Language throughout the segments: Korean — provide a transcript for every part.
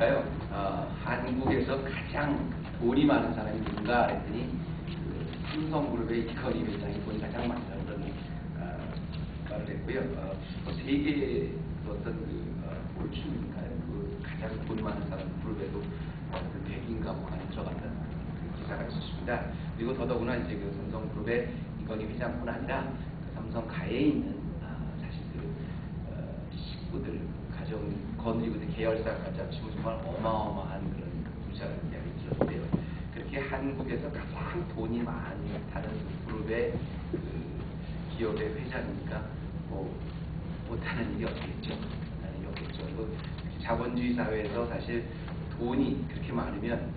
볼까요? 한국에서 가장 돈이 많은 사람이 누군가 했더니 삼성그룹의 이건희 회장이 돈이 가장 많다는 그런 말을 했고요. 세계 어떤 몰춤인가요? 가장 돈 많은 사람 그룹에도 100인가 뭐 안에 들어간다는 기사가 있었습니다. 그리고 더더구나 이제 삼성그룹의 이건희 회장뿐 아니라 삼성가에 있는 사실 식구들 가정 거느리고 있는 계열사까지 합치면 정말 어마어마한 그런 부자를 이야기 들었는데요. 그렇게 한국에서 가장 돈이 많이 타는 그룹의 기업의 회장이니까 못하는 일이 없겠죠. 자본주의 사회에서 사실 돈이 그렇게 많으면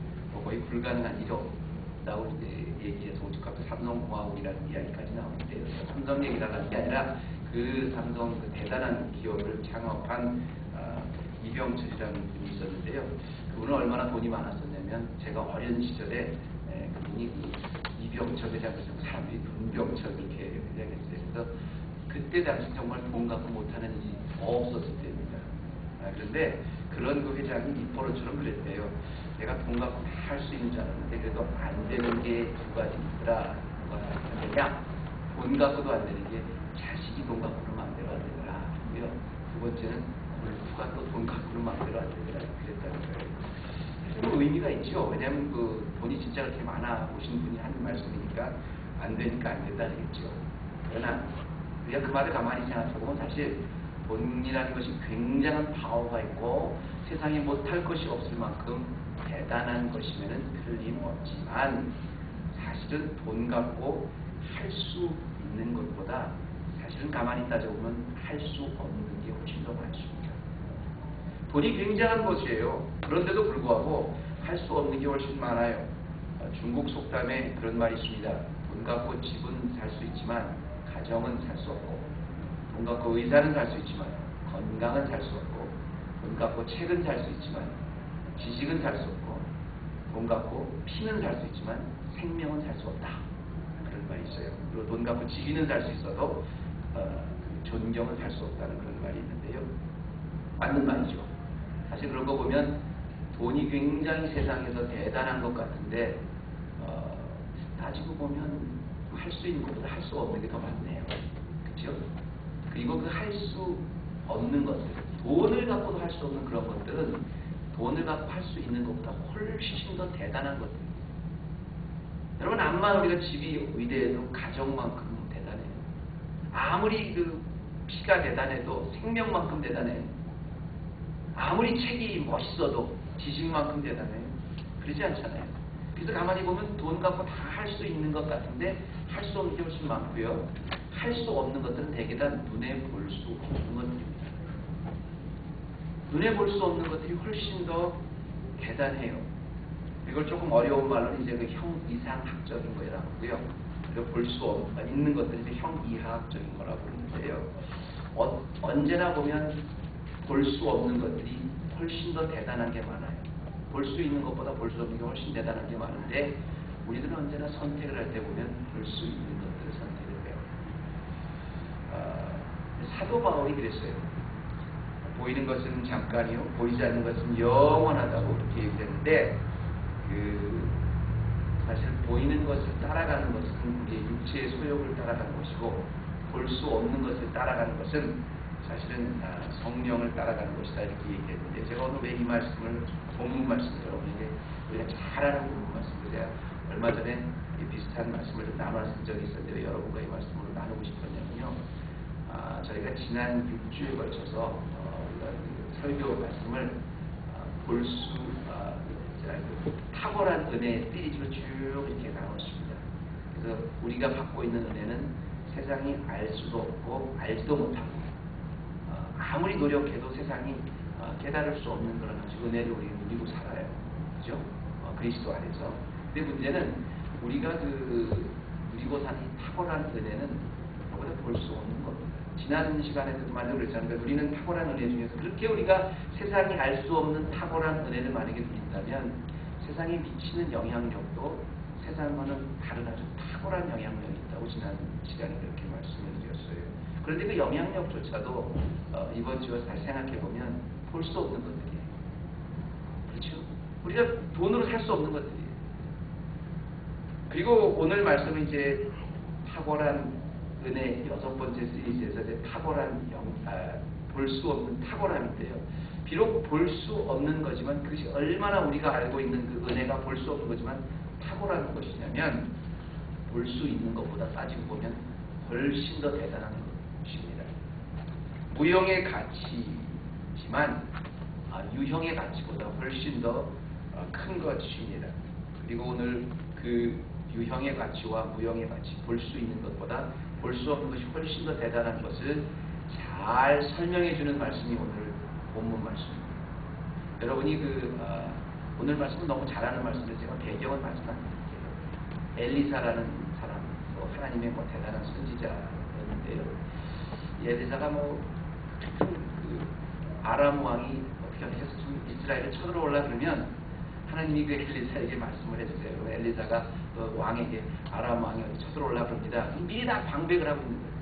거의 불가능한 일이 없다고 얘기해서 오직 삼성공화국이라는 이야기까지 나오는데, 삼성 얘기를 하는 게 아니라 삼성 대단한 기업을 창업한 이병철이라는 분이 있었는데요. 그분은 얼마나 돈이 많았었냐면 제가 어린 시절에 그분이 이병철 회장을 사람들이 돈병철 그렇게 회장했어요. 그래서 그때 당시 정말 돈 갖고 못하는 일이 없었을 때입니다. 그런데 그런 회장이 입버릇처럼 그랬대요. 내가 돈 갖고 다 할 수 있는 줄 알았는데 그래도 안 되는 게 두 가지 있더라. 뭐가 안 되냐? 돈 갖고도 안 되는 게 자식이 돈 갖고는 마음대로 안 되더라. 그고요. 두 번째는 골프가 또 돈 갖고는 마음대로 안 되더라. 그랬다는 거예요. 좀 의미가 있죠. 왜냐하면 돈이 진짜 그렇게 많아 보신 분이 하는 말씀이니까 안 되니까 안 된다겠죠. 그러나 우리가 그 말을 가만히 생각해보면 사실 돈이라는 것이 굉장한 파워가 있고 세상에 못할 것이 없을 만큼 대단한 것이면은 틀림없지만 사실은 돈 갖고 할 수 있는 것보다 사실은 가만히 따져보면 할 수 없는 게 훨씬 더 많습니다. 돈이 굉장한 것이에요. 그런데도 불구하고 할 수 없는 게 훨씬 많아요. 중국 속담에 그런 말이 있습니다. 돈 갖고 집은 살 수 있지만 가정은 살 수 없고, 돈 갖고 의사는 살 수 있지만 건강은 살 수 없고, 돈 갖고 책은 살 수 있지만 지식은 살 수 없고, 돈 갖고 피는 살 수 있지만 생명은 살 수 없다. 그런 말이 있어요. 그리고 돈 갖고 지위는 살 수 있어도 존경은 살 수 없다는 그런 말이 있는데요. 맞는 말이죠. 사실 그런 거 보면 돈이 굉장히 세상에서 대단한 것 같은데 따지고 보면 할 수 있는 것보다 할 수 없는 게 더 많네요. 그렇죠? 그리고 그 할 수 없는 것들, 돈을 갖고도 할 수 없는 그런 것들은 돈을 갖고 할 수 있는 것보다 훨씬 더 대단한 것들. 여러분, 암만 우리가 집이 위대해도 가정만큼 대단해요. 아무리 피가 대단해도 생명만큼 대단해요. 아무리 책이 멋있어도 지식만큼 대단해요. 그러지 않잖아요. 그래서 가만히 보면 돈 갖고 다 할 수 있는 것 같은데 할 수 없는 게 훨씬 많고요. 할 수 없는 것들은 대개 다 눈에 볼 수 없는 것들입니다. 눈에 볼 수 없는 것들이 훨씬 더 대단해요. 이걸 조금 어려운 말로 이제 형이상학적인 거라고 하고요. 그리고 볼 수 있는 것들이 이제 형이하학적인 거라고 그러는데요. 언제나 보면 볼 수 없는 것들이 훨씬 더 대단한 게 많아요. 볼 수 있는 것보다 볼 수 없는 게 훨씬 대단한 게 많은데 우리들은 언제나 선택을 할 때 보면 볼 수 있는 것들을 선택을 해요. 사도 바울이 그랬어요. 보이는 것은 잠깐이요, 보이지 않는 것은 영원하다고 이렇게 얘기했는데 사실 보이는 것을 따라가는 것은 우리의 육체의 소욕을 따라가는 것이고, 볼 수 없는 것을 따라가는 것은 사실은 성령을 따라가는 것이다 이렇게 얘기했는데, 제가 오늘 왜 이 말씀을 본문 말씀을 여러분에게 우리가 잘 아는 본문 말씀을 제가 얼마 전에 비슷한 말씀을 좀 나눴은 적이 있었는데 왜 여러분과 이 말씀을 나누고 싶었냐면요. 저희가 지난 6주에 걸쳐서 우리가 설교 말씀을 탁월한 은혜의 시리즈로 쭉 이렇게 나눴습니다. 그래서 우리가 받고 있는 은혜는 세상이 알 수도 없고 알지도 못하고 아무리 노력해도 세상이 깨달을 수 없는 그런 아주 은혜를 우리가 누리고 살아요. 그죠? 그리스도 안에서. 근데 문제는 우리가 누리고 사는 탁월한 은혜는 그보다 볼 수 없는 겁니다. 지난 시간에도 말도 그랬잖아요. 우리는 탁월한 은혜 중에서 그렇게 우리가 세상이 알 수 없는 탁월한 은혜를 만약에 누린다면 세상에 미치는 영향력도 세상과는 다른 아주 탁월한 영향력이 있다고 지난 시간에 그렇게 말씀을 드렸어요. 그런데 그 영향력조차도 이번 주에 다시 생각해보면 볼 수 없는 것들이에요. 우리가 돈으로 살 수 없는 것들이에요. 그리고 오늘 말씀은 이제 탁월한 은혜 6번째 시리즈에서 이제 탁월한 볼 수 없는 탁월함인데요. 비록 볼 수 없는 거지만 그것이 얼마나 우리가 알고 있는 그 은혜가 볼 수 없는 거지만 탁월한 것이냐면 볼 수 있는 것보다 따지고 보면 훨씬 더 대단한 것입니다. 무형의 가치지만 유형의 가치보다 훨씬 더 큰 것입니다. 그리고 오늘 그 유형의 가치와 무형의 가치, 볼 수 있는 것보다 볼 수 없는 것이 훨씬 더 대단한 것을 잘 설명해 주는 말씀이 오늘 본문 말씀입니다. 여러분이 오늘 말씀은 너무 잘하는 말씀인데 제가 배경을 말씀 안 드릴게요. 엘리사라는 사람, 하나님의 대단한 선지자였는데요. 엘리사가 아람 왕이 어떻게 해서 좀 이스라엘을 쳐들어올라 그러면 하나님이 그 엘리사에게 말씀을 해주세요. 엘리사가 왕에게 아람 왕이 쳐들어올라 그럽니다. 미리 다 방백을 하고 있는 거예요.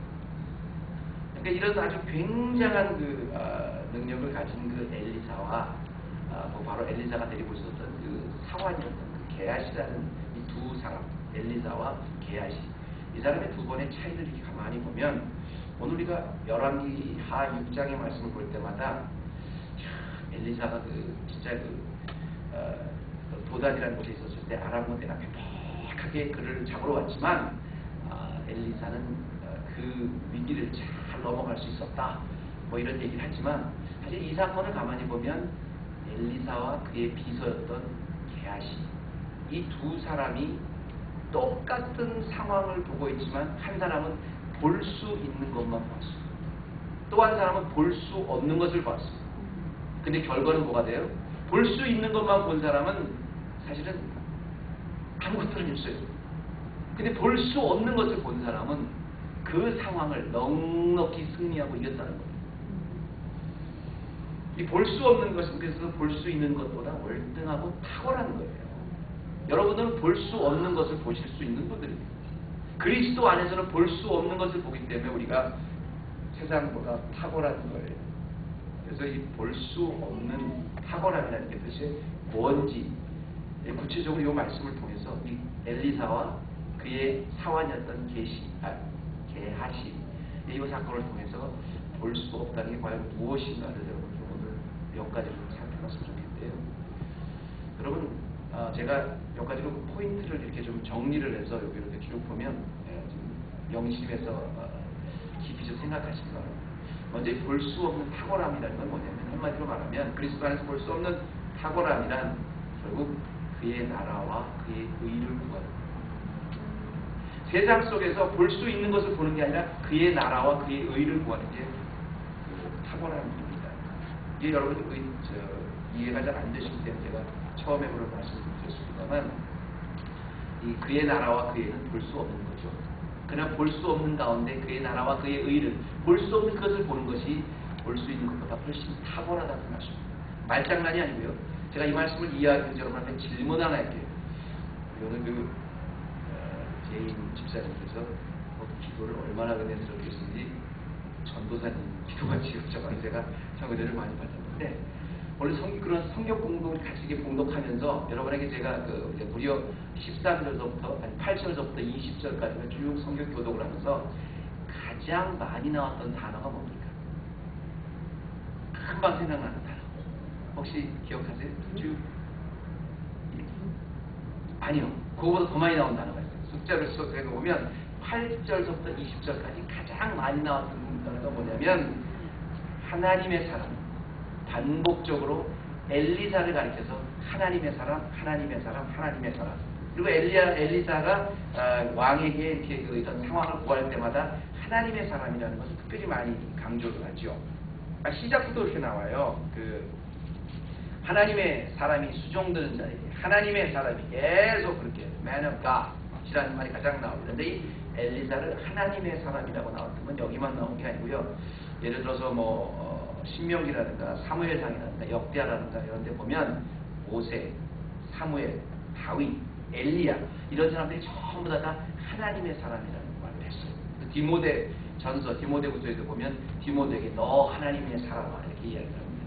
그러니까 이런 아주 굉장한 능력을 가진 그 엘리사와 바로 엘리사가 데리고 있었던 그 사환이었던 그 게하시라는 이 두 사람, 엘리사와 게하시, 이 사람의 두 번의 차이를 이렇게 가만히 보면 오늘 우리가 열왕기하 6장의 말씀을 볼 때마다 엘리사가 진짜 도단이라는 곳에 있었을 때 아람 군대가 빽빽하게 그를 잡으러 왔지만 엘리사는 그 위기를 잘 넘어갈 수 있었다. 이런 얘기를 하지만 사실 이 사건을 가만히 보면 엘리사와 그의 비서였던 게하시, 이 두 사람이 똑같은 상황을 보고 있지만 한 사람은 볼 수 있는 것만 봤어요. 또 한 사람은 볼 수 없는 것을 봤어요. 근데 결과는 뭐가 돼요? 볼 수 있는 것만 본 사람은 사실은 아무것도 아니었어요. 근데 볼 수 없는 것을 본 사람은 그 상황을 넉넉히 승리하고 이겼다는 거예요. 이 볼 수 없는 것은 그래서 볼 수 있는 것보다 월등하고 탁월한 거예요. 여러분들은 볼 수 없는 것을 보실 수 있는 분들입니다. 그리스도 안에서는 볼 수 없는 것을 보기 때문에 우리가 세상보다 탁월한 거예요. 그래서 이 볼 수 없는 탁월함이라는 게 뜻이 뭔지 구체적으로 이 말씀을 통해서 이 엘리사와 그의 사환이었던 게하시 이 사건을 통해서 볼 수 없다는 게 과연 무엇인가를 여러분 좀 오늘 몇 가지를 좀 살펴봤으면 좋겠는데요. 여러분 제가 몇 가지로 포인트를 이렇게 좀 정리를 해서 여기 이렇게 쭉 보면 좀 영심에서 깊이 좀 생각하시기 바랍니다. 먼저 볼 수 없는 탁월함이라는 건 뭐냐면 한마디로 말하면 그리스도 안에서 볼 수 없는 탁월함이란 결국 그의 나라와 그의 의를 구하는 거예요. 세상 속에서 볼 수 있는 것을 보는 게 아니라 그의 나라와 그의 의를 구하는 게 탁월함입니다. 이게 여러분이 이해가 잘 안 되시기 때문에 제가 처음에 물론 말씀드렸습니다만 이 그의 나라와 그의 의는 볼 수 없는 거죠. 그냥 볼 수 없는 가운데 그의 나라와 그의 의를 볼 수 없는 것을 보는 것이 볼 수 있는 것보다 훨씬 탁월하다는 말씀입니다. 말장난이 아니고요. 제가 이 말씀을 이해하기 위해서 여러분한테 질문 하나 할게요. 오늘 제인 집사님께서 기도를 얼마나 은혜스럽게 했는지 전도사님 기도같이 여쭤봐서 제가 성교제를 많이 받았는데 원래 그런 성경 공동을 같이 이렇게 봉독하면서 여러분에게 제가 이제 무려 13절서부터 아니 8절서부터 20절까지 쭉 성경 교독을 하면서 가장 많이 나왔던 단어가 뭡니까? 금방 생각나는 단어. 혹시 기억하세요? 쭉 아니요. 그거보다 더 많이 나온 단어가 있어요. 숫자를 수석해 보면 8절서부터 20절까지 가장 많이 나왔던 단어가 뭐냐면 하나님의 사람. 반복적으로 엘리사를 가리켜서 하나님의 사람, 하나님의 사람, 하나님의 사람. 그리고 엘리사가 왕에게 이렇게 이런 상황을 구할 때마다 하나님의 사람이라는 것을 특별히 많이 강조를 하죠. 시작부터 이렇게 나와요. 하나님의 사람이 수종드는 자에게 하나님의 사람이 계속 그렇게 Man of God이라는 말이 가장 나옵니다. 그런데 이 엘리사를 하나님의 사람이라고 나왔던 건 여기만 나온 게 아니고요. 예를 들어서 신명기라든가 사무엘상이라든가 역대하라든가 이런 데 보면 모세, 사무엘, 다윗, 엘리야 이런 사람들이 전부 다 하나님의 사람이라는 말을 했어요. 디모데 전서, 디모데후서에도 보면 디모데에게 너 하나님의 사람아 이렇게 이야기를 합니다.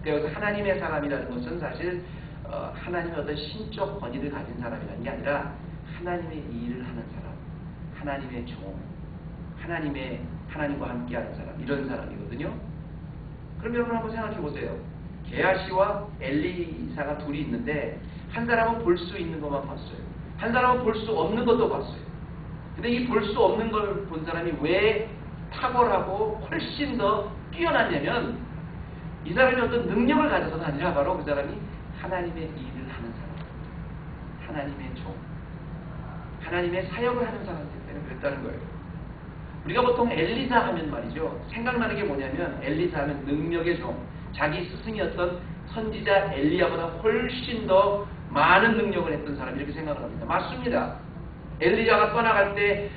그러니까 여기서 하나님의 사람이라는 것은 사실 하나님의 어떤 신적 권위를 가진 사람이라는 게 아니라 하나님의 일을 하는 사람, 하나님의 종, 하나님과 함께하는 사람, 이런 사람이거든요. 그럼 여러분 한번 생각해 보세요. 게하시와 엘리사가 둘이 있는데 한 사람은 볼 수 있는 것만 봤어요. 한 사람은 볼 수 없는 것도 봤어요. 근데 이 볼 수 없는 걸 본 사람이 왜 탁월하고 훨씬 더 뛰어났냐면 이 사람이 어떤 능력을 가져서가 아니라 바로 그 사람이 하나님의 일을 하는 사람, 하나님의 종, 하나님의 사역을 하는 사람이기 때문에 그랬다는 거예요. 우리가 보통 엘리사 하면 말이죠, 생각나는 게 뭐냐면 엘리사 하면 능력의 종, 자기 스승이었던 선지자 엘리야보다 훨씬 더 많은 능력을 했던 사람, 이렇게 생각을 합니다. 맞습니다. 엘리야가 떠나갈 때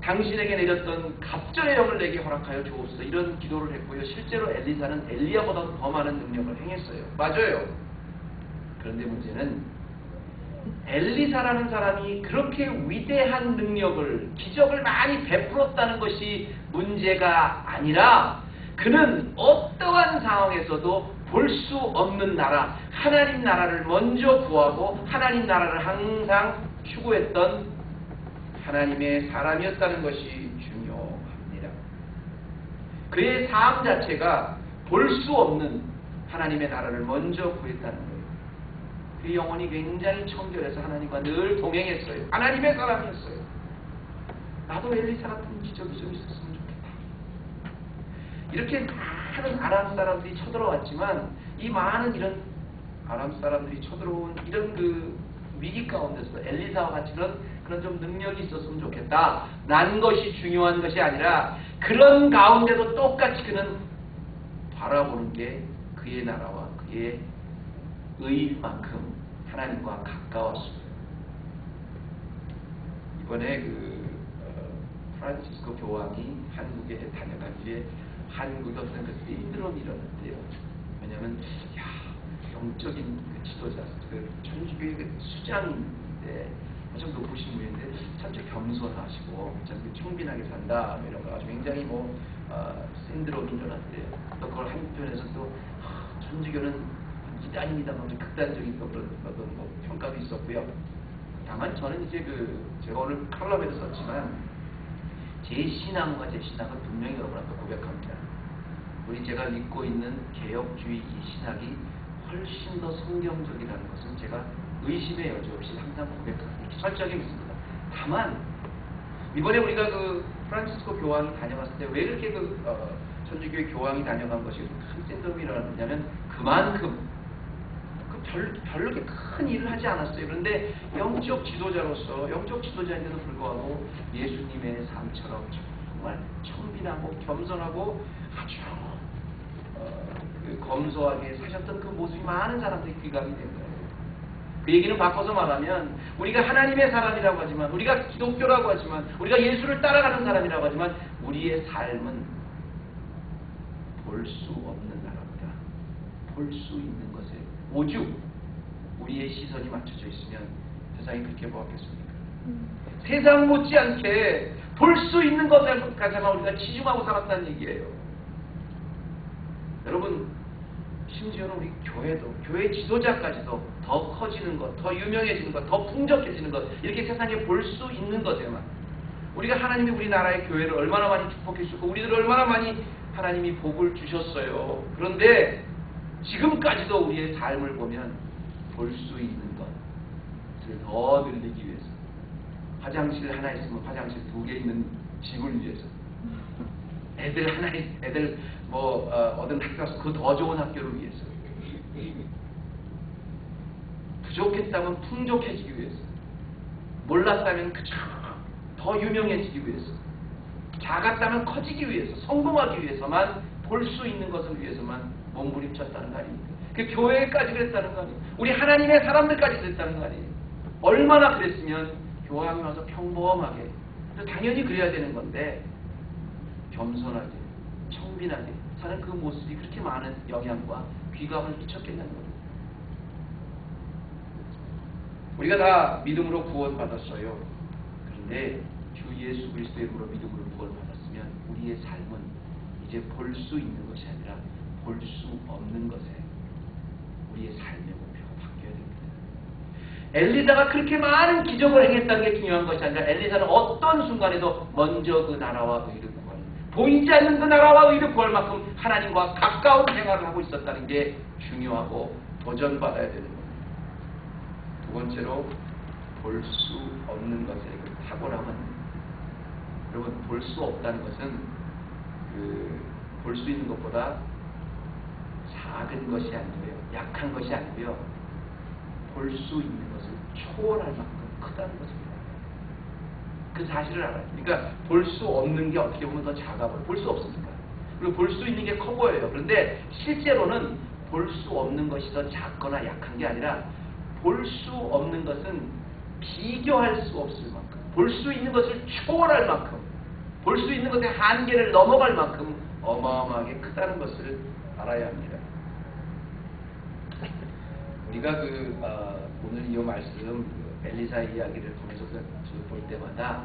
당신에게 내렸던 갑절의 영을 내게 허락하여 주옵소서, 이런 기도를 했고요. 실제로 엘리사는 엘리야보다 더 많은 능력을 행했어요. 맞아요. 그런데 문제는 엘리사라는 사람이 그렇게 위대한 능력을, 기적을 많이 베풀었다는 것이 문제가 아니라 그는 어떠한 상황에서도 볼 수 없는 나라, 하나님 나라를 먼저 구하고 하나님 나라를 항상 추구했던 하나님의 사람이었다는 것이 중요합니다. 그의 삶 자체가 볼 수 없는 하나님의 나라를 먼저 구했다는 거예요. 그 영혼이 굉장히 청결해서 하나님과 늘 동행했어요. 하나님의 사람이었어요. 나도 엘리사 같은 기적이 좀 있었으면 좋겠다. 이렇게 많은 아람 사람들이 쳐들어왔지만 이 많은 이런 아람 사람들이 쳐들어온 이런 그 위기 가운데서 엘리사와 같이 그런 좀 능력이 있었으면 좋겠다. 난 것이 중요한 것이 아니라 그런 가운데도 똑같이 그는 바라보는 게 그의 나라와 그의 의만큼 하나님과 가까웠습니다. 이번에 프란치스코 교황이 한국에 다녀간 뒤에 한국에 어떤 그 신드롬이 일어났대요. 왜냐하면 영적인 그 지도자, 그 천주교의 그 수장인데 좀 높으신 분인데 참 겸손하시고 참 청빈하게 산다 이런 거 아주 굉장히 신드롬이 일어났대요. 또 그걸 한편에서 또 천주교는 이단입니다. 극단적인 그런 평가도 있었고요. 다만 저는 이제 제가 오늘 칼럼에도 썼지만 제 신앙과 제 신학은 분명히 여러분한테 고백합니다. 제가 믿고 있는 개혁주의 이 신학이 훨씬 더 성경적이라는 것은 제가 의심의 여지 없이 항상 고백합니다. 이렇게 철저하게 믿습니다. 다만 이번에 우리가 프란치스코 교황이 다녀갔을 때 왜 이렇게 천주교의 교황이 다녀간 것이 큰 신드롬이 일어났냐면 그만큼 별로 큰 일을 하지 않았어요. 그런데 영적 지도자인데도 불구하고 예수님의 삶처럼 정말 청빈하고 겸손하고 아주 검소하게 사셨던 그 모습이 많은 사람들이 귀감이 된 거예요. 그 얘기는 바꿔서 말하면 우리가 하나님의 사람이라고 하지만, 우리가 기독교라고 하지만, 우리가 예수를 따라가는 사람이라고 하지만 우리의 삶은 볼 수 없는 나라입니다. 볼 수 있는 것에 오죽 우리의 시선이 맞춰져 있으면 세상이 그렇게 보았겠습니까? 세상 못지않게 볼 수 있는 것까지만 우리가 치중하고 살았다는 얘기예요. 여러분, 심지어는 우리 교회도, 교회 지도자까지도 더 커지는 것, 더 유명해지는 것, 더 풍족해지는 것, 이렇게 세상에 볼 수 있는 것에만, 우리가 하나님이 우리나라의 교회를 얼마나 많이 축복해 주셨고 우리들을 얼마나 많이 하나님이 복을 주셨어요. 그런데 지금까지도 우리의 삶을 보면 볼 수 있는 것을 더 늘리기 위해서, 화장실 하나 있으면 화장실 2개 있는 집을 위해서, 애들 어떤 학교 가서 그 더 좋은 학교를 위해서, 부족했다면 풍족해지기 위해서, 몰랐다면 그저 더 유명해지기 위해서, 작았다면 커지기 위해서, 성공하기 위해서만, 볼 수 있는 것을 위해서만 몸부림쳤다는 거 아닙니까? 그 교회까지 그랬다는 거 아니에요? 우리 하나님의 사람들까지 그랬다는 거 아니에요? 얼마나 그랬으면 교황이 와서 평범하게, 당연히 그래야 되는 건데 겸손하게, 청빈하게 사는 그 모습이 그렇게 많은 영향과 귀감을 끼쳤겠냐는 겁니다. 우리가 다 믿음으로 구원받았어요. 그런데 주 예수 그리스도의 이름으로 믿음으로 구원받았으면 우리의 삶은 이제 볼 수 있는 것이 아니라 볼 수 없는 것에 우리의 삶의 목표가 바뀌어야 됩니다. 엘리사가 그렇게 많은 기적을 행했다는 게 중요한 것이 아니라 엘리사는 어떤 순간에도 먼저 그 나라와 의를 구할, 보이지 않는 그 나라와 의를 구할 만큼 하나님과 가까운 생활을 하고 있었다는 게 중요하고 도전받아야 되는 겁니다. 두 번째로 볼 수 없는 것의 그 탁월함은, 여러분, 볼 수 없다는 것은 볼 수 있는 것보다 작은 것이 아니고요, 약한 것이 아니고요, 볼 수 있는 것을 초월할 만큼 크다는 것입니다. 그 사실을 알아요. 그러니까 볼 수 없는 게 어떻게 보면 더 작아 보여요. 볼 수 없으니까. 그리고 볼 수 있는 게 커 보여요. 그런데 실제로는 볼 수 없는 것이 더 작거나 약한 게 아니라, 볼 수 없는 것은 비교할 수 없을 만큼, 볼 수 있는 것을 초월할 만큼, 볼 수 있는 것의 한계를 넘어갈 만큼 어마어마하게 크다는 것을 알아야 합니다. 우리가 오늘 이 말씀, 엘리사의 이야기를 보면서 볼 때마다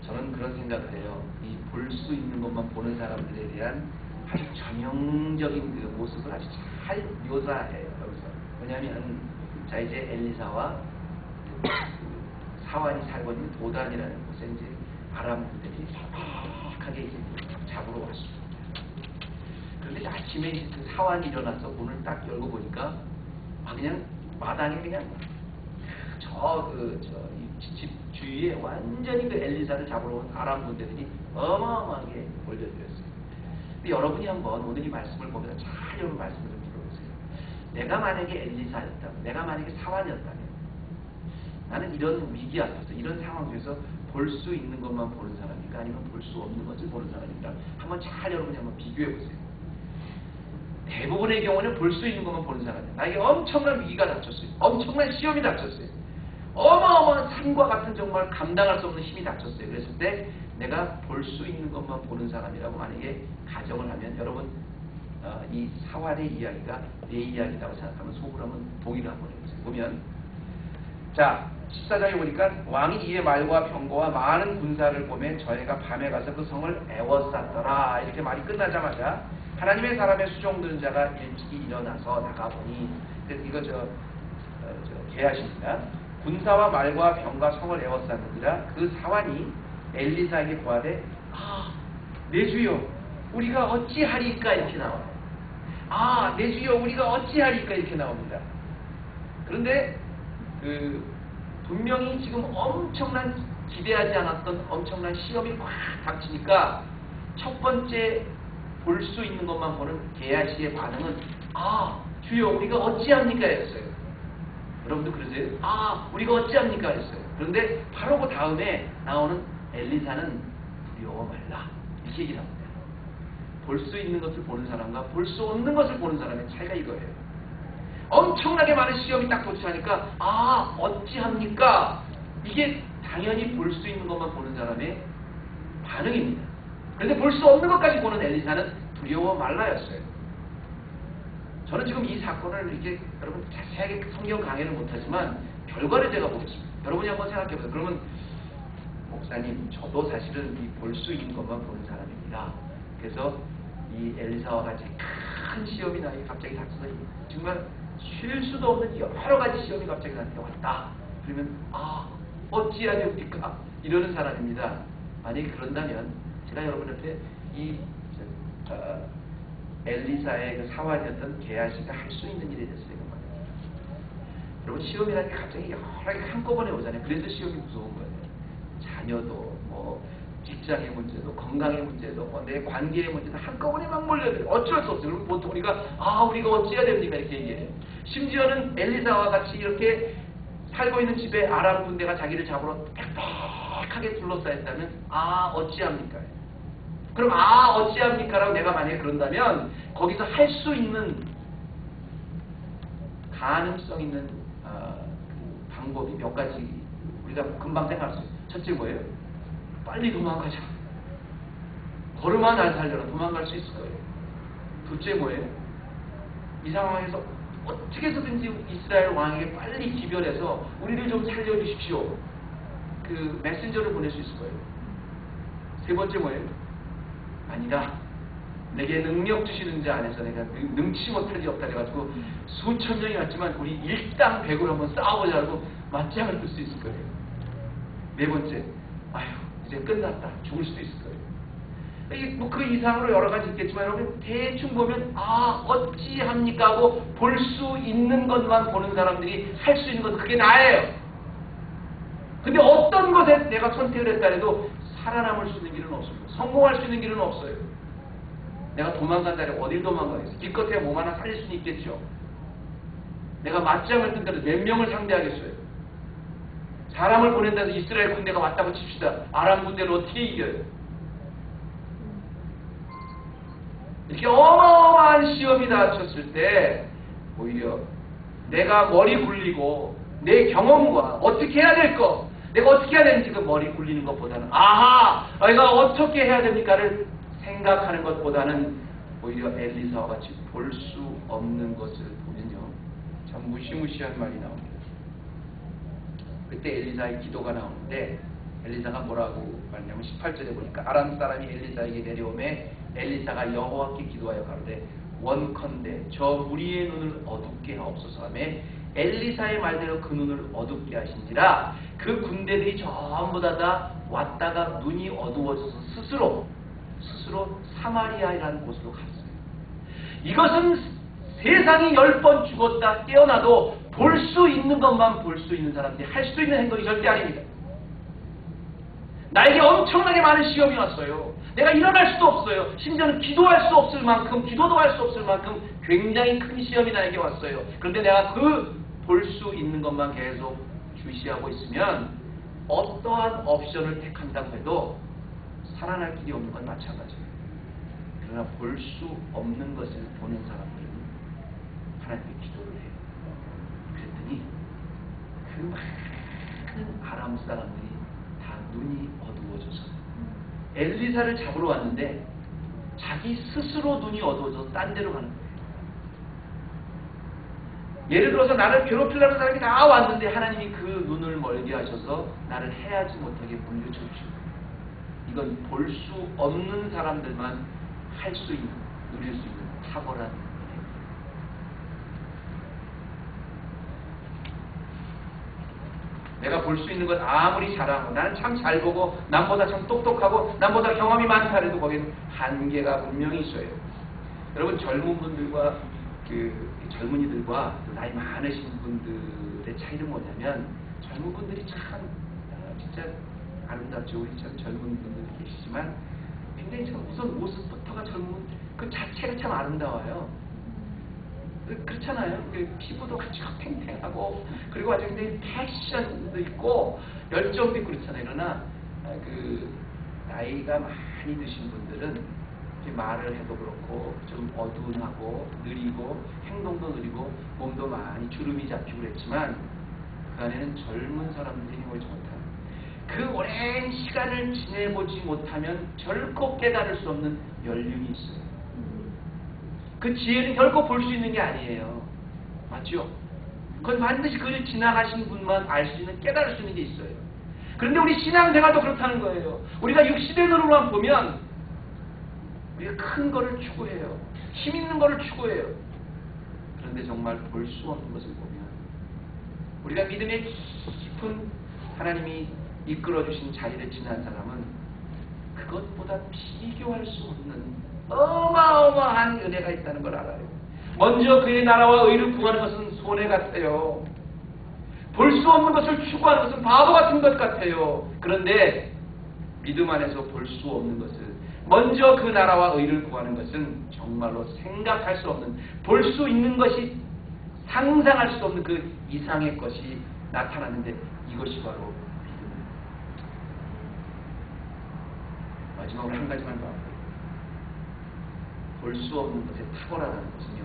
저는 그런 생각을 해요. 이 볼 수 있는 것만 보는 사람들에 대한 아주 전형적인 그 모습을 아주 잘 묘사해요, 여기서. 왜냐하면, 자, 이제 엘리사와 사환이 살고 있는 도단이라는 곳에 이제 아람 군대들이 삭막하게 이제 잡으러 왔습니다. 그런데 아침에 그 사환이 일어나서 문을 딱 열고 보니까 그냥 마당에 그냥 집 주위에 완전히 그 엘리사를 잡으러 온 아람 군대들이 어마어마하게 몰려들었어요. 근데 여러분이 한번 오늘 이 말씀을 보면서 잘 여러분 말씀을 좀 들어보세요. 내가 만약에 엘리사였다면, 내가 만약에 사환이었다면, 나는 이런 위기 앞에서, 이런 상황 속에서 볼 수 있는 것만 보는 사람인가, 아니면 볼 수 없는 것을 보는 사람인가, 한번 잘 여러분이 한번 비교해 보세요. 대부분의 경우는 볼 수 있는 것만 보는 사람이에요. 나에게 엄청난 위기가 닥쳤어요. 엄청난 시험이 닥쳤어요. 어마어마한 산과 같은 정말 감당할 수 없는 힘이 닥쳤어요. 그랬을 때 내가 볼 수 있는 것만 보는 사람이라고 만약에 가정을 하면, 여러분, 이 사환의 이야기가 내 이야기라고 생각하면 속으로 한번 동의를 한번 해보세요. 보면, 자, 14장에 보니까 왕이 이에 말과 병거와 많은 군사를 보매 저희가 밤에 가서 그 성을 에워쌌더라. 이렇게 말이 끝나자마자 하나님의 사람의 수종드는 자가 일찍이 일어나서 나가보니, 이거 계하십니다. 군사와 말과 병과 성을 에워쌌느니라. 그 사환이 엘리사에게 구하되, 내 주여, 우리가 어찌하리까, 이렇게 나와요. 내 주여, 우리가 어찌하리까, 이렇게 나옵니다. 그런데 분명히 지금 엄청난, 기대하지 않았던 엄청난 시험이 꽉 닥치니까 첫 번째 볼 수 있는 것만 보는 게하시의 반응은 주여, 우리가 어찌합니까, 였어요. 여러분도 그러세요? 우리가 어찌합니까, 했어요. 그런데 바로 그 다음에 나오는 엘리사는 두려워 말라, 이렇게 얘기를 합니다. 볼 수 있는 것을 보는 사람과 볼 수 없는 것을 보는 사람의 차이가 이거예요. 엄청나게 많은 시험이 딱 도착하니까 어찌합니까? 이게 당연히 볼 수 있는 것만 보는 사람의 반응입니다. 그런데 볼 수 없는 것까지 보는 엘리사는 두려워 말라였어요. 저는 지금 이 사건을 이렇게 여러분 자세하게 성경 강해를 못하지만 결과를 제가 보겠습니다. 여러분이 한번 생각해보세요. 그러면 목사님, 저도 사실은 이 볼 수 있는 것만 보는 사람입니다. 그래서 이 엘리사와 같이 큰 시험이 나에게 갑자기 닥쳐서 정말 쉴 수도 없는 여러 가지 시험이 갑자기 나한테 왔다. 그러면 어찌해야 됩니까? 이러는 사람입니다. 만약에 그런다면 제가 여러분 앞에 이 엘리사의 그 사환이었던 게하시가 할 수 있는 일이 됐어요. 여러분, 시험이라는 게 갑자기 여러 개 한꺼번에 오잖아요. 그래서 시험이 무서운 거예요. 자녀도, 직장의 문제도, 건강의 문제도, 내 관계의 문제도 한꺼번에 막 몰려들어요. 어쩔 수 없어요. 그럼 보통 우리가 어찌해야 됩니까? 이렇게 얘기해요. 심지어는 엘리사와 같이 이렇게 살고 있는 집에 아람 군대가 자기를 잡으러 빽빽하게 둘러싸였다면 어찌합니까? 그럼 어찌합니까? 라고 내가 만약에 그런다면 거기서 할 수 있는 가능성 있는 그 방법이 몇 가지 우리가 금방 생각할 수 있어요. 첫째 뭐예요? 빨리 도망가자. 걸음아 날 살려라. 도망갈 수 있을 거예요. 둘째 뭐예요? 이 상황에서 어떻게 해서든지 이스라엘 왕에게 빨리 기별해서 우리를 좀 살려주십시오. 그 메신저를 보낼 수 있을 거예요. 세 번째 뭐예요? 아니다. 내게 능력 주시는 자 안에서 내가 능치 못할 리 없다 해가지고 수천 명이 왔지만 우리 일당백으로 한번 싸워보자고 맞짱을 뜰 수 있을 거예요. 네 번째, 아휴 이제 끝났다 죽을 수도 있을 거예요. 그 이상으로 여러 가지 있겠지만 여러분 대충 보면 어찌합니까 하고 볼 수 있는 것만 보는 사람들이 할 수 있는 건 그게 나예요. 근데 어떤 것에 내가 선택을 했다 해도 살아남을 수 있는 길은 없습니다. 성공할 수 있는 길은 없어요. 내가 도망간다 해도 어딜 도망가겠어요. 기껏해야 몸 하나 살릴 수는 있겠죠. 내가 맞짱을 뜬다 해도 몇 명을 상대하겠어요. 사람을 보낸다 해서 이스라엘 군대가 왔다고 칩시다. 아람 군대를 어떻게 이겨요? 이렇게 어마어마한 시험이 닥쳤을 때 오히려 내가 머리 굴리고 내 경험과 어떻게 해야 될 거, 내가 어떻게 해야 되는지 그 머리 굴리는 것보다는 내가 어떻게 해야 됩니까를 생각하는 것보다는 오히려 엘리사와 같이 볼 수 없는 것을 보면요 참 무시무시한 말이 나옵니다. 그때 엘리사의 기도가 나오는데 엘리사가 뭐라고 말하냐면 18절에 보니까 아람 사람이 엘리사에게 내려오매 엘리사가 여호와께 기도하여 가로되 원컨대 저 무리의 눈을 어둡게 하옵소서 하며 엘리사의 말대로 그 눈을 어둡게 하신지라 그 군대들이 전부 다 왔다가 눈이 어두워져서 스스로 사마리아라는 곳으로 갔어요. 이것은 세상이 10번 죽었다 깨어나도 볼 수 있는 것만 볼 수 있는 사람들이 할 수 있는 행동이 절대 아닙니다. 나에게 엄청나게 많은 시험이 왔어요. 내가 일어날 수도 없어요. 심지어는 기도할 수 없을 만큼, 기도도 할 수 없을 만큼 굉장히 큰 시험이 나에게 왔어요. 그런데 내가 그 볼 수 있는 것만 계속 주시하고 있으면 어떠한 옵션을 택한다고 해도 살아날 길이 없는 건 마찬가지예요. 그러나 볼 수 없는 것을 보는 사람들은 하나님께 기도를 해요. 그랬더니 그 많은 아람 사람들이 다 눈이 어두워져서 엘리사를 잡으러 왔는데 자기 스스로 눈이 어두워져서 딴 데로 가는 거예요. 예를 들어서 나를 괴롭히려는 사람이 다 왔는데 하나님이 그 눈을 멀게 하셔서 나를 해하지 못하게 물리쳐 주시고 이건 볼 수 없는 사람들만 할 수 있는, 누릴 수 있는 탁월한 은혜입니다. 내가 볼 수 있는 것 아무리 잘하고 나는 참 잘 보고 남보다 참 똑똑하고 남보다 경험이 많다 해도 거기는 한계가 분명히 있어요. 여러분 젊은 분들과 젊은이들과 나이 많으신 분들의 차이는 뭐냐면 젊은 분들이 참 진짜 아름답죠. 우리 참 젊은 분들이 계시지만 굉장히 참 우선 모습부터가 젊은 그 자체가 참 아름다워요. 그렇잖아요. 피부도 아주 탱탱하고 그리고 아주 굉장히 패션도 있고 열정도 있고 그렇잖아요. 그러나 나이가 많이 드신 분들은 말을 해도 그렇고 좀 어두운하고 느리고 행동도 느리고 몸도 많이 주름이 잡히고 그랬지만 그 안에는 젊은 사람들이 행하지 못하는 그 오랜 시간을 지내보지 못하면 결코 깨달을 수 없는 연륜이 있어요. 그 지혜는 결코 볼 수 있는 게 아니에요. 맞죠? 그건 반드시 그를 지나가신 분만 알 수 있는, 깨달을 수 있는 게 있어요. 그런데 우리 신앙생활도 그렇다는 거예요. 우리가 육신의 눈으로만 보면 우리가 큰 거를 추구해요. 힘 있는 거를 추구해요. 그런데 정말 볼 수 없는 것을 보면 우리가 믿음의 깊은 하나님이 이끌어주신 자리를 지난 사람은 그것보다 비교할 수 없는 어마어마한 은혜가 있다는 걸 알아요. 먼저 그의 나라와 의를 구하는 것은 손해 같아요. 볼 수 없는 것을 추구하는 것은 바보 같은 것 같아요. 그런데 믿음 안에서 볼 수 없는 것을 먼저 그 나라와 의를 구하는 것은 정말로 생각할 수 없는, 볼 수 있는 것이 상상할 수 없는 그 이상의 것이 나타나는데 이것이 바로 믿음입니다. 마지막으로 한 가지만 더 할게요. 볼 수 없는 것에 탁월하다는 것은요,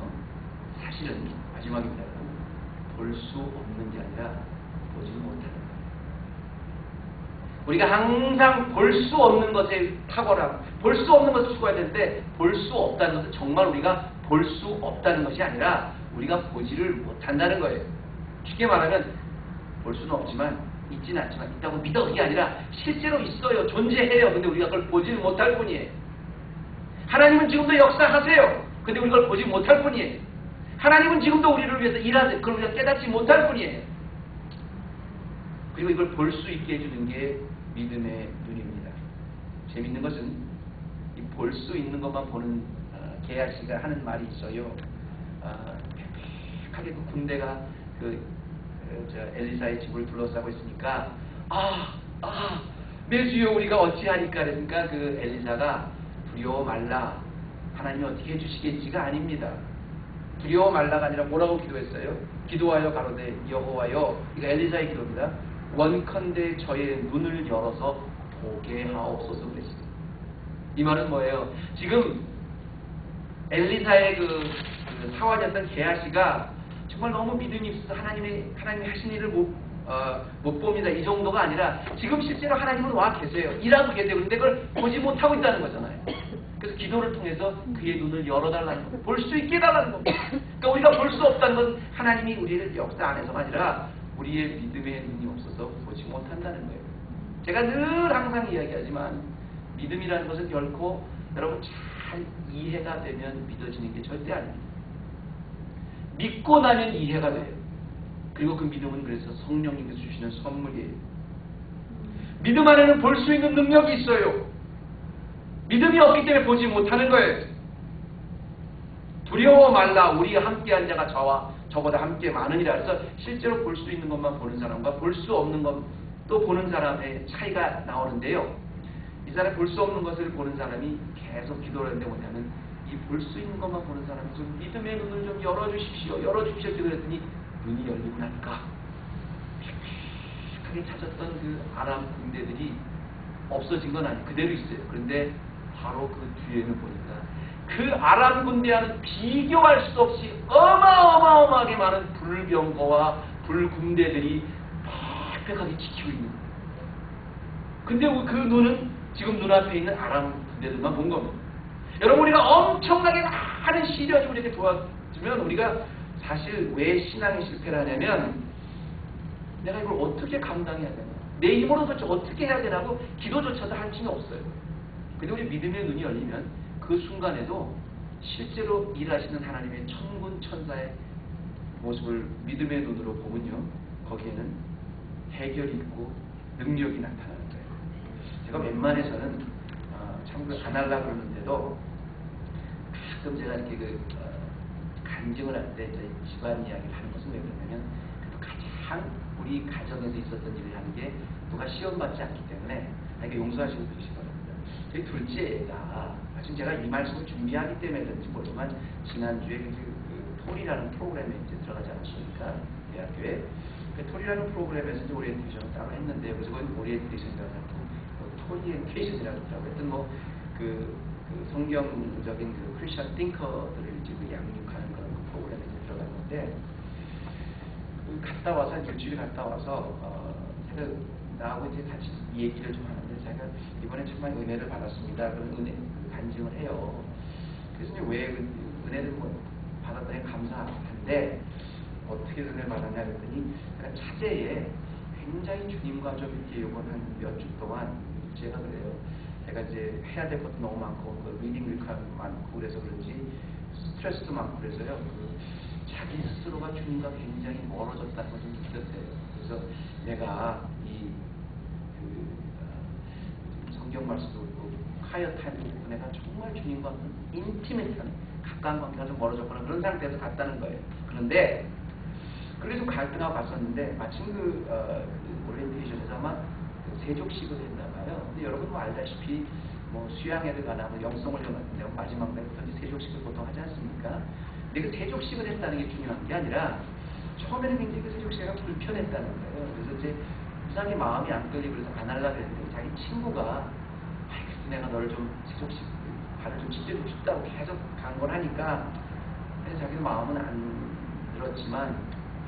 사실은 마지막입니다. 볼 수 없는 게 아니라 보지 못하는 거예요. 우리가 항상 볼 수 없는 것에 탁월함, 볼 수 없는 것을 추구해야 되는데 볼 수 없다는 것은 정말 우리가 볼 수 없다는 것이 아니라 우리가 보지를 못한다는 거예요. 쉽게 말하면 볼 수는 없지만 있지는 않지만 있다고 믿어, 그게 아니라 실제로 있어요. 존재해요. 근데 우리가 그걸 보지를 못할 뿐이에요. 하나님은 지금도 역사하세요. 근데 우리가 그걸 보지 못할 뿐이에요. 하나님은 지금도 우리를 위해서 일하세요. 그걸 우리가 깨닫지 못할 뿐이에요. 그리고 이걸 볼 수 있게 해주는 게 믿음의 눈입니다. 재밌는 것은 이 볼 수 있는 것만 보는 게하 씨가 하는 말이 있어요. 팽팽하게 그 군대가 엘리사의 집을 둘러싸고 있으니까 메주여 우리가 어찌하니까 그러니까 그 엘리사가 두려워 말라 하나님이 어떻게 해주시겠지가 아닙니다. 두려워 말라가 아니라 뭐라고 기도했어요? 기도하여 가로되 여호와여, 이거 엘리사의 기도입니다. 원컨대 저의 눈을 열어서 보게 하옵소서 그랬어요. 이 말은 뭐예요? 지금 엘리사의 그 사환이었던 게하 씨가 정말 너무 믿음이 있어서 하나님이 하신 일을 못 봅니다. 이 정도가 아니라 지금 실제로 하나님은 와 계세요. 일하고 계세요. 그런데 그걸 보지 못하고 있다는 거잖아요. 그래서 기도를 통해서 그의 눈을 열어달라는 겁니다. 볼 수 있게 해달라는 겁니다. 그러니까 우리가 볼 수 없다는 건 하나님이 우리를 역사 안에서가 아니라 우리의 믿음의 눈이 없어서 보지 못한다는 거예요. 제가 늘 항상 이야기하지만 믿음이라는 것은 결코 여러분 잘 이해가 되면 믿어지는 게 절대 아닙니다. 믿고 나면 이해가 돼요. 그리고 그 믿음은 그래서 성령님께서 주시는 선물이에요. 믿음 안에는 볼 수 있는 능력이 있어요. 믿음이 없기 때문에 보지 못하는 거예요. 두려워 말라 우리와 함께한 자가 저보다 함께 많으니라. 그래서 실제로 볼 수 있는 것만 보는 사람과 볼 수 없는 것 또 보는 사람의 차이가 나오는데요. 이 사람 볼 수 없는 것을 보는 사람이 계속 기도를 하는데 뭐냐면 이 볼 수 있는 것만 보는 사람이 좀 믿음의 눈을 좀 열어주십시오. 기도했더니 눈이 열리고 나니까 크게 찾았던 그 아람 군대들이 없어진 건 아니에요. 그대로 있어요. 그런데 바로 그 뒤에는 보니까 그 아람 군대와는 비교할 수 없이 어마어마하게 많은 불병거와 불군대들이 빽빽하게 지키고 있는 거예요. 근데 그 눈은 지금 눈앞에 있는 아람 군대들만 본 겁니다. 여러분 우리가 엄청나게 많은 시련이 우리에게 도와주면 우리가 사실 왜 신앙에 실패를 하냐면 내가 이걸 어떻게 감당해야 되나, 내 힘으로 도대체 어떻게 해야 되나고 기도조차도 할 수는 없어요. 근데 우리 믿음의 눈이 열리면 그 순간에도 실제로 일하시는 하나님의 천군 천사의 모습을 믿음의 눈으로 보면요, 거기에는 해결이 있고 능력이 나타나는 거예요. 제가 웬만해서는 참고 안 하려고 그러는데도 가끔 제가 이렇게 간증을 할 때 집안 이야기를 하는 것은 왜 그러냐면 가장 우리 가정에서 있었던 일을 하는 게 누가 시험받지 않기 때문에 이렇게 용서하시고 계시기 바랍니다. 저희 둘째가 지금 제가 이 말씀을 준비하기 때문에 그런지 모르지만 지난주에 그 톨이라는 프로그램에 이제 들어가지 않았습니까? 대학교에. 그 톨이라는 프로그램에서 이제 오리엔테이션을 따로 했는데 그래서 그건 오리엔테이션이라고 하고 톨리엔테이션이라고 하더라고요. 하여튼 그 성경적인 그 크리스천 띵커들을 이제 양육하는 그런 프로그램에 이제 들어갔는데 갔다 와서 일주일 갔다 와서 제가 나하고 이제 같이 얘기를 좀 하는데 제가 이번에 정말 은혜를 받았습니다. 그런 은혜 간증을 해요. 그래서 이제 왜 은혜를 받았다니 감사한데 어떻게 은혜를 받았냐 그랬더니 제가 차제에 굉장히 주님과 좀 이렇게 요번 한 몇 주 동안 제가 그래요. 제가 이제 해야 될 것도 너무 많고 그 리딩 리카도 많고 그래서 그런지 스트레스도 많고 그래서요. 자기 스스로가 주님과 굉장히 멀어졌다는 것을 느꼈어요. 그래서 내가 성경 말씀도 그렇고 콰이어 타임도 그렇고 내가 정말 주님과 인티메이트한 가까운 관계가 좀 멀어졌거나 그런 상태에서 갔다는 거예요. 그런데 그래서 갈등하고 갔었는데 마침 오리엔테이션에서 아마 세족식을 했나 봐요. 근데 여러분 알다시피 수양회를 가나 영성을 연합인데 마지막 날부터 세족식을 보통 하지 않습니까? 근데 그 세족식을 했다는 게 중요한 게 아니라 처음에는 굉장히 그 세족식이 불편했다는 거예요. 그래서 이제 이상하게 마음이 안 끌리고 그래서 안 하려고 했는데 자기 친구가 그래서 내가 너를 좀 세족식 발을 좀 찢겨주고 싶다고 계속 강권을 하니까 그래서 자기도 마음은 안 들었지만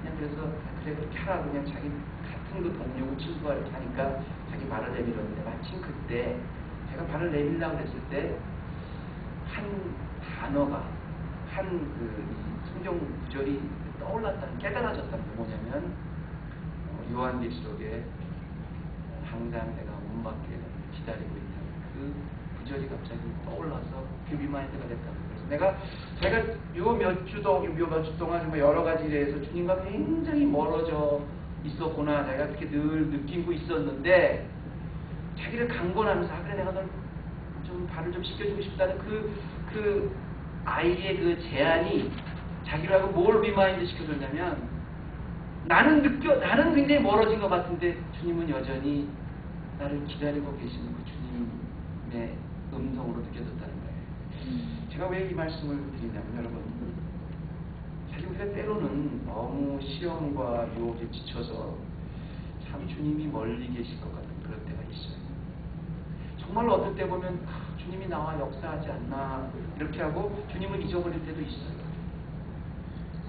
그냥 그래서 그래 그렇게 하라고 그냥 자기 같은 그 동료고 친구가 이렇게 하니까 자기 발을 내밀었는데 마침 그때 제가 발을 내밀려고 했을 때 한 단어가 한 성경 구절이 떠올랐다는 깨달아졌다는 게 뭐냐면 요한계시록에 항상 내가 문 밖에 기다리고 있다는 그 구절이 갑자기 떠올라서 그 리마인드가 됐다는 거예요. 제가 요 몇 주 동안 정말 여러 가지 일에서 주님과 굉장히 멀어져 있었구나, 내가 그렇게 늘 느끼고 있었는데, 자기를 강권하면서, 그래, 내가 널 좀 발을 좀 씻겨주고 싶다는 그 아이의 그 제안이 자기를 하고 뭘 리마인드 시켜줬냐면, 나는 굉장히 멀어진 것 같은데 주님은 여전히 나를 기다리고 계시는 그 주님의 음성으로 느껴졌다는 거예요. 제가 왜 이 말씀을 드리냐면, 여러분, 사실 우리가 때로는 너무 시험과 유혹에 지쳐서 참 주님이 멀리 계실 것 같은 그런 때가 있어요. 정말로 어떨 때 보면 주님이 나와 역사하지 않나 이렇게 하고 주님을 잊어버릴 때도 있어요.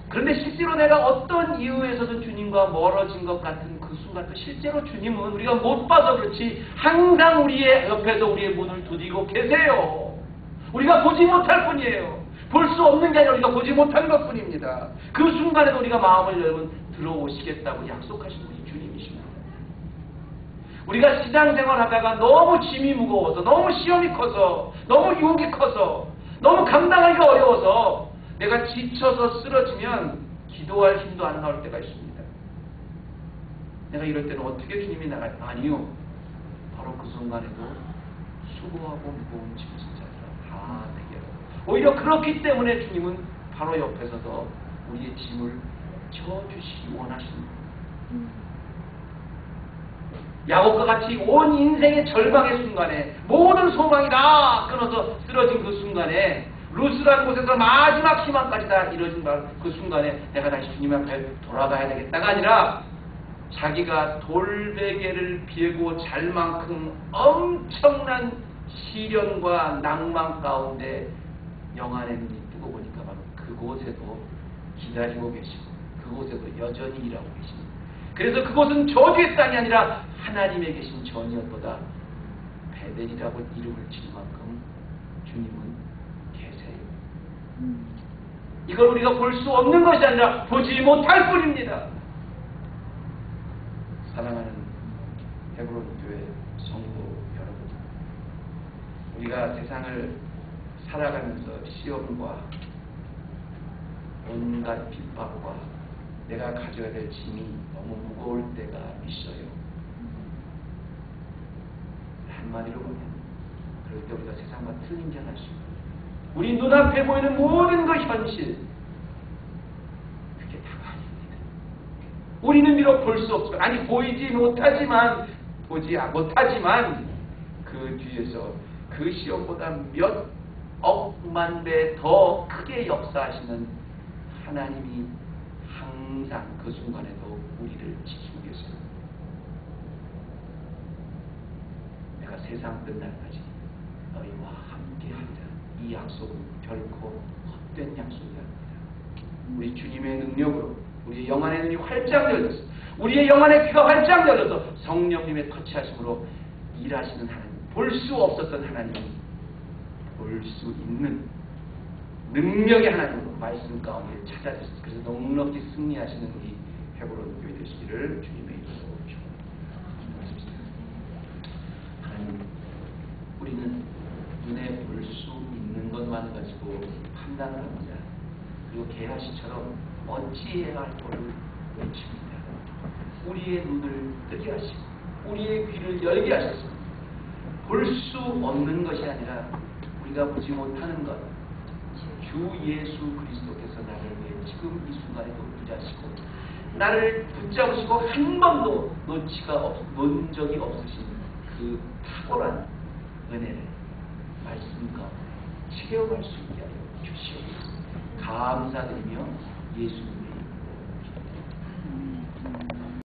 그런데 실제로 내가 어떤 이유에서든 주님과 멀어진 것 같은 그 순간도 실제로 주님은 우리가 못 봐서 그렇지 항상 우리의 옆에서 우리의 문을 두드리고 계세요. 우리가 보지 못할 뿐이에요. 볼 수 없는 게 아니라 우리가 보지 못한 것 뿐입니다. 그 순간에도 우리가 마음을 열면 들어오시겠다고 약속하신 분이 주님이십니다. 우리가 신앙생활 하다가 너무 짐이 무거워서, 너무 시험이 커서, 너무 유혹이 커서, 너무 감당하기가 어려워서 내가 지쳐서 쓰러지면 기도할 힘도 안 나올 때가 있습니다. 내가 이럴 때는 어떻게 주님이 나갈? 아니요. 바로 그 순간에도 수고하고 무거운 짐을 진 자들아 다 내게. 오히려 그렇기 때문에 주님은 바로 옆에서서 우리의 짐을 져주시기 원하십니다. 야곱과 같이 온 인생의 절망의 순간에 모든 소망이 다 끊어서 쓰러진 그 순간에, 루스라는 곳에서 마지막 희망까지 다 이뤄진 그 순간에 내가 다시 주님 앞에 돌아가야 되겠다가 아니라, 자기가 돌베개를 베고 잘 만큼 엄청난 시련과 낭만 가운데 영안의 눈이 뜨고 보니까 바로 그곳에도 기다리고 계시고 그곳에도 여전히 일하고 계십니다. 그래서 그곳은 저주의 땅이 아니라 하나님의 계신 전이었보다 베델이라고 이름을 질 만큼 주님은 계세요. 이걸 우리가 볼 수 없는 것이 아니라 보지 못할 뿐입니다. 사랑하는 헤브론 교회 성도 여러분, 우리가 세상을 살아가면서 시험과 온갖 핍박과 내가 가져야 될 짐이 너무 무거울 때가 있어요. 한마디로 보면 그럴 때 우리가 세상과 틀린 줄 알 수 있어요. 우리 눈앞에 보이는 모든 그 현실, 그게 다가 아닙니다. 우리는 비록 볼 수 없지만, 아니 보지 못하지만 그 뒤에서 그 시험보다 몇 억만 배 더 크게 역사하시는 하나님이 항상 그 순간에도 우리를 지키고 계세요. 내가 세상 끝날까지 너희와 함께하리라. 이 약속은 결코 헛된 약속이 아닙니다. 우리 주님의 능력으로 우리의 영안의 눈이 활짝 열려서, 우리의 영안의 귀가 활짝 열려서 성령님의 터치하심으로 일하시는 하나님, 볼 수 없었던 하나님이 볼 수 있는 능력의 하나님으로 말씀 가운데 찾아주셨습니다. 그래서 넉넉히 승리하시는 우리 헤브론 교회 되시기를 주님의 이름으로 축원합니다. 하나님, 우리는 눈에 볼 수 있는 것만을 가지고 판단을 합니다. 그리고 게하시처럼 어찌해야 할 것을 외칩니다. 우리의 눈을 뜨게 하시고 우리의 귀를 열게 하셨습니다. 볼 수 없는 것이 아니라 우리가 보지 못하는 것, 주 예수 그리스도께서 나를 위해 지금 이 순간에도 일하시고 나를 붙잡으시고 한 번도 놓은 적이 없으신 그 탁월한 은혜를 말씀과 체험할 수 있게 하여 주시옵소서. 감사드리며 예수님의